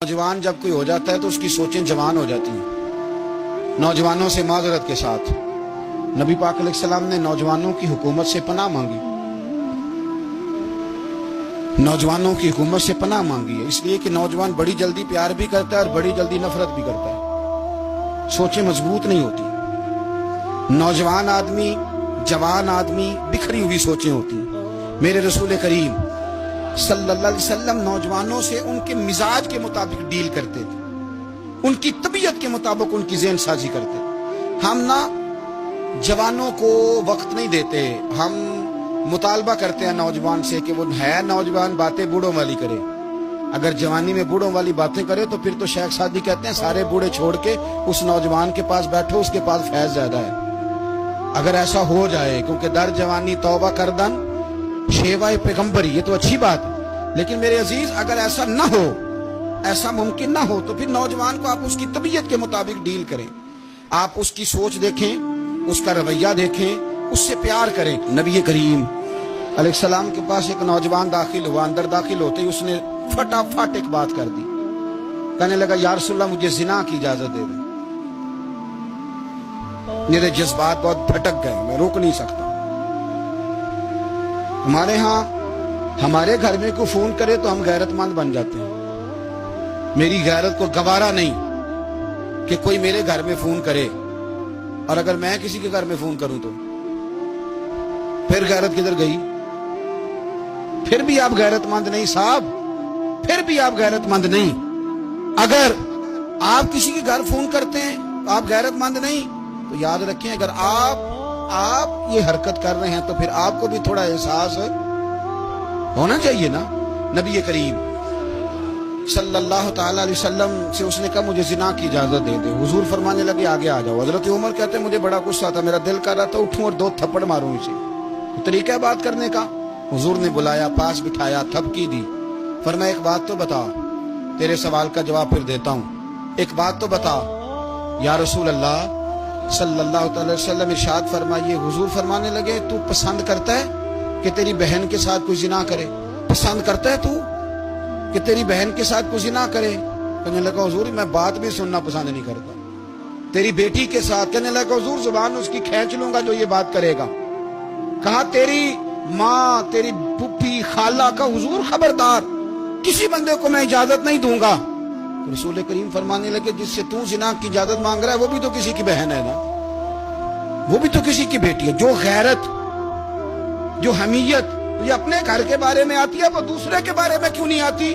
नौजवान जब कोई हो जाता है तो उसकी सोचें जवान हो जाती हैं। नौजवानों से माजरत के साथ नबी पाक अलैहिस्सलाम ने नौजवानों की हुकूमत से पनाह मांगी। नौजवानों की हुकूमत से पनाह मांगी है इसलिए कि नौजवान बड़ी जल्दी प्यार भी करता है और बड़ी जल्दी नफरत भी करता है। सोचें मजबूत नहीं होती। नौजवान आदमी, जवान आदमी, बिखरी हुई सोचें होती हैं। मेरे रसूल करीम सल्लल्लाहु अलैहि वसल्लम नौजवानों से उनके मिजाज के मुताबिक डील करते थे, उनकी तबीयत के मुताबिक उनकी ज़हन साजी करते। हम ना जवानों को वक्त नहीं देते, हम मुतालबा करते हैं नौजवान से कि वो है नौजवान, बातें बूढ़ों वाली करे। अगर जवानी में बूढ़ों वाली बातें करे तो फिर तो शेख सादी कहते हैं सारे बूढ़े छोड़ के उस नौजवान के पास बैठो, उसके पास फैज ज्यादा है। अगर ऐसा हो जाए, क्योंकि दर जवानी तौबा करदन शेवाए पैगंबरी, ये तो अच्छी बात है, लेकिन मेरे अजीज अगर ऐसा ना हो, ऐसा मुमकिन ना हो, तो फिर नौजवान को आप उसकी तबीयत के मुताबिक डील करें। आप उसकी सोच देखें, उसका रवैया देखें, उससे प्यार करें। नबी करीम अलैहिस्सलाम के पास एक नौजवान दाखिल हुआ। अंदर दाखिल होते ही उसने फटाफट एक बात कर दी। कहने लगा या रसूलल्लाह मुझे जिना की इजाजत दे दें। मेरे जज्बात बहुत भटक गए, मैं रोक नहीं सकता। हमारे यहाँ हमारे घर में कोई फोन करे तो हम गैरतमंद बन जाते हैं। मेरी गैरत को गवारा नहीं कि कोई मेरे घर में फोन करे, और अगर मैं किसी के घर में फोन करूं तो फिर गैरत किधर गई? फिर भी आप गैरतमंद नहीं साहब, फिर भी आप गैरतमंद नहीं। अगर आप किसी के घर फोन करते हैं तो आप गैरतमंद नहीं, तो याद रखें अगर आप ये हरकत कर रहे हैं तो फिर आपको भी थोड़ा एहसास होना चाहिए ना। नबी करीम सल्लल्लाहु ताला अलैहि वसल्लम से उसने कहा मुझे जिना की इजाजत दे दे। हुजूर फरमाने लगे आगे आ जाओ। हजरत उमर कहते हैं मुझे बड़ा गुस्सा था, मेरा दिल कर रहा था उठूं और 2 थप्पड़ मारूं इसे। तो तरीका है बात करने का। हुजूर ने बुलाया, पास बिठाया, थपकी दी। फरमाया एक बात तो बता, तेरे सवाल का जवाब फिर देता हूं, एक बात तो बता। या रसूल अल्लाह सल्लल्लाहु अलैहि वसल्लम इरशाद फरमाइए। हुजूर फरमाने लगे तू पसंद करता है कि तेरी बहन के साथ कोई जिना करे? पसंद करता है तू कि तेरी बहन के साथ कोई जिना करे? कहने लगा हुजूर मैं बात भी सुनना पसंद नहीं करता। तेरी बेटी के साथ? कहने लगा हुजूर जुबान उसकी खींच लूंगा जो ये बात करेगा। कहा तेरी माँ, तेरी पुप्पी, खाला का? हुजूर खबरदार, किसी बंदे को मैं इजाजत नहीं दूंगा। तो रसूल करीम फरमाने लगे जिससे तू जिना की इजाजत मांग रहा है वो भी तो किसी की बहन है ना, वो भी तो किसी की बेटी है। जो गैरत, जो हमीयत ये अपने घर के बारे में आती है वो दूसरे के बारे में क्यों नहीं आती?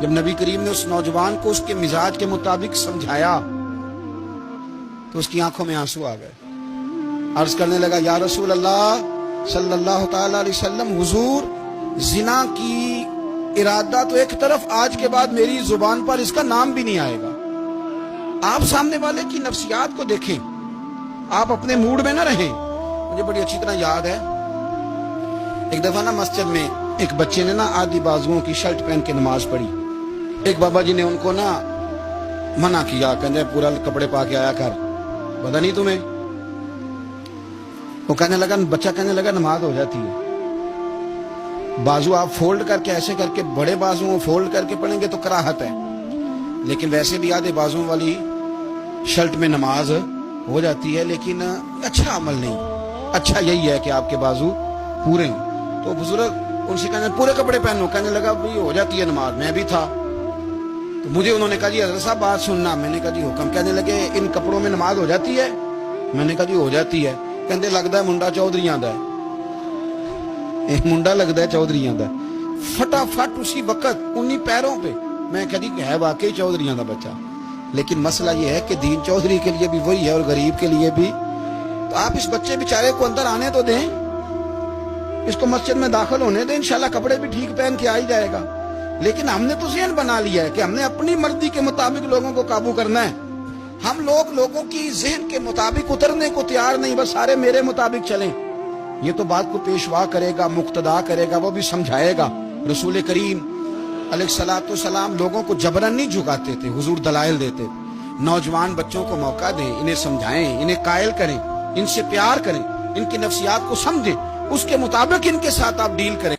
जब नबी करीम ने उस नौजवान को उसके मिजाज के मुताबिक समझाया तो उसकी आंखों में आंसू आ गए। अर्ज करने लगा या रसूल अल्लाह सल्लल्लाहु ताला अलैहि वसल्लम, हुजूर जिना की इरादा तो एक तरफ, आज के बाद मेरी जुबान पर इसका नाम भी नहीं आएगा। आप सामने वाले की नफ्सियात को देखें, आप अपने मूड में ना रहें। मुझे बड़ी अच्छी तरह याद है एक दफा ना मस्जिद में एक बच्चे ने ना आधी बाजुओं की शर्ट पहन के नमाज पढ़ी। एक बाबा जी ने उनको ना मना किया, कहते पूरा कपड़े पा के आया कर, पता नहीं तुम्हें? वो कहने लगा, बच्चा कहने लगा नमाज हो जाती है, बाजू आप फोल्ड करके ऐसे करके बड़े बाजुओं फोल्ड करके पढ़ेंगे तो कराहत है, लेकिन वैसे भी आधे बाजुओं वाली शर्ट में नमाज हो जाती है, लेकिन अच्छा अमल नहीं। अच्छा यही है कि आपके बाजू पूरे हों। तो बुजुर्ग उनसे कहने पूरे कपड़े पहनो। कहने लगा भाई हो जाती है नमाज, मैं भी था। तो मुझे उन्होंने कहा जी हज़रत साहब बात सुनना। मैंने कहा जी हुक्म। कहने लगे इन कपड़ों में नमाज हो जाती है? मैंने कहा जी हो जाती है। कहते लगता है मुंडा चौधरीयां दा है, एक मुंडा लगता है चौधरीयां दा। फटाफट उसी वक्त उन्हीं पैरों पे मैं कदी है वाकई चौधरीयां दा बच्चा। लेकिन मसला ये है कि दीन चौधरी के लिए भी वही है और गरीब के लिए भी। तो आप इस बच्चे बेचारे को अंदर आने तो दें, इसको मस्जिद में दाखिल होने दें, इंशाल्लाह कपड़े भी ठीक पहन के आ ही जाएगा। लेकिन हमने तो ज़हन बना लिया है कि हमने अपनी मर्जी के मुताबिक लोगों को काबू करना है। हम लोगों की ज़हन के मुताबिक उतरने को तैयार नहीं, बस सारे मेरे मुताबिक चलें। ये तो बात को पेशवा करेगा, मुक्तदा करेगा, वो भी समझाएगा। रसूल करीम अलैहिस्सलातु सलाम लोगों को जबरन नहीं झुकाते थे, हुजूर दलाइल देते। नौजवान बच्चों को मौका दें, इन्हें समझाएं, इन्हें कायल करें, इनसे प्यार करें, इनकी नफ्सियात को समझें, उसके मुताबिक इनके साथ आप डील करें।